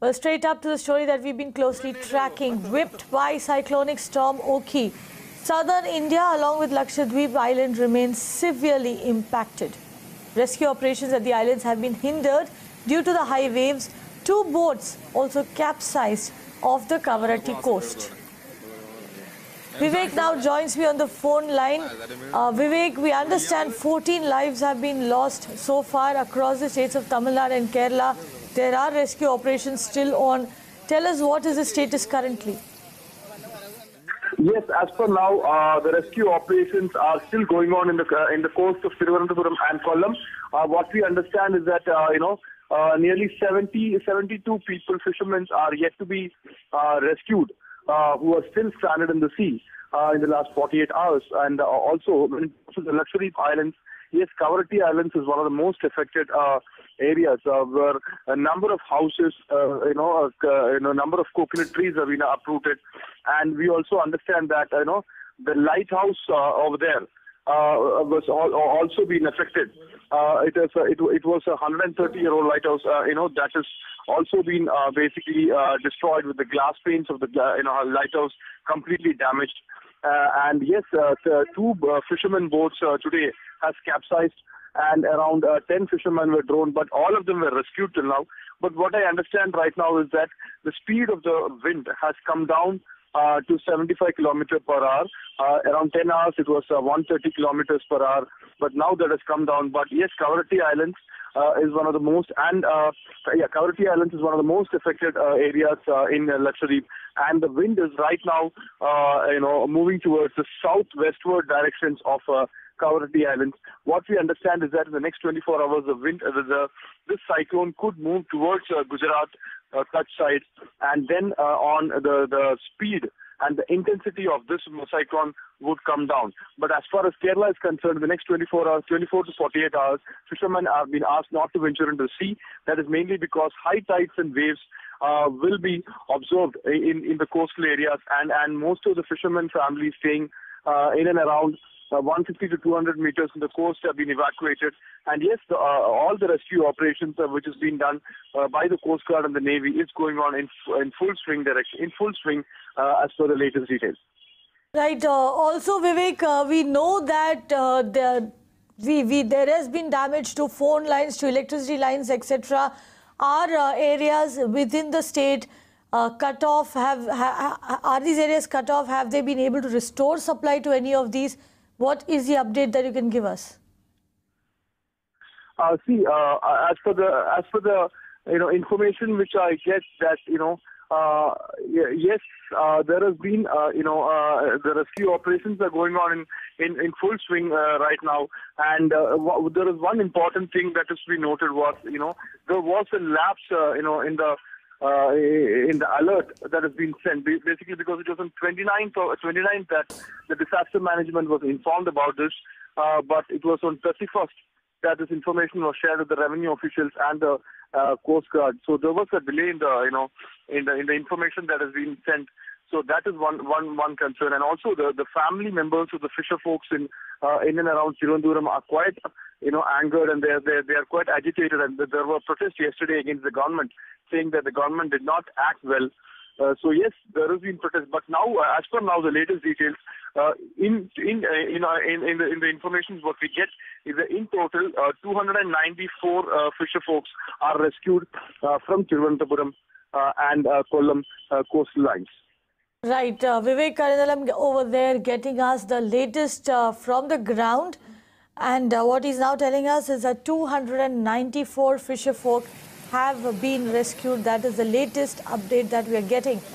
Well, straight up to the story that we've been closely tracking. Whipped by cyclonic storm Ockhi, southern India along with Lakshadweep island remains severely impacted. Rescue operations at the islands have been hindered due to the high waves. Two boats also capsized off the Kavaratti coast. Vivek now joins me on the phone line. Vivek, we understand 14 lives have been lost so far across the states of Tamil Nadu and Kerala. There are rescue operations still on. Tell us, what is the status currently? Yes, as per now, the rescue operations are still going on in the coast of Thiruvananthapuram and Kollam. What we understand is that nearly 72 people, fishermen, are yet to be rescued, who are still stranded in the sea in the last 48 hours. And also, when it comes to the Lakshadweep Islands, yes, Kavaratti Islands is one of the most affected areas where a number of houses, number of coconut trees have been uprooted, and we also understand that the lighthouse over there was also been affected. It was a 130-year-old lighthouse, that has also been basically destroyed, with the glass panes of the lighthouse completely damaged. And yes, two fishermen boats today has capsized, and around 10 fishermen were drowned, but all of them were rescued till now. But what I understand right now is that the speed of the wind has come down to 75 kilometers per hour. Around 10 hours it was 130 kilometers per hour, but now that has come down. But yes, Kavaratti Islands is one of the most, Kavaratti Islands is one of the most affected areas in Lakshadweep, and the wind is right now, moving towards the southwestward directions of Kavaratti Islands. What we understand is that in the next 24 hours, the wind, this cyclone could move towards Gujarat, Kutch side, and then on the speed and the intensity of this cyclone would come down. But as far as Kerala is concerned, the next 24 to 48 hours, fishermen have been asked not to venture into the sea. That is mainly because high tides and waves will be observed in the coastal areas, and most of the fishermen families staying in and around 150 to 200 meters from the coast have been evacuated. And yes, all the rescue operations which has been done by the Coast Guard and the Navy is going on in full swing as per the latest details. Right. Also, Vivek, we know that there has been damage to phone lines, to electricity lines, etc. Are areas within the state cut off? Are these areas cut off? Have they been able to restore supply to any of these? What is the update that you can give us? As per the information which I get, that yes, there has been the rescue operations are going on in full swing right now, and there is one important thing that is to be noted was there was a lapse in the alert that has been sent, basically because it was on 29th that the disaster management was informed about this, but it was on 31st that this information was shared with the revenue officials and the Coast Guard. So there was a delay in the information that has been sent. So that is one concern, and also the family members of the fisher folks in and around Thiruvananthapuram are quite angered, and they are quite agitated, and there were protests yesterday against the government, saying that the government did not act well. So yes, there has been protest, but now, as per now, the latest details in the information what we get is that in total 294 fisher folks are rescued from Thiruvananthapuram and Kollam coastal lines. Right, Vivek Karinalam over there getting us the latest from the ground, and what he's now telling us is that 294 fisher folk have been rescued. That is the latest update that we are getting.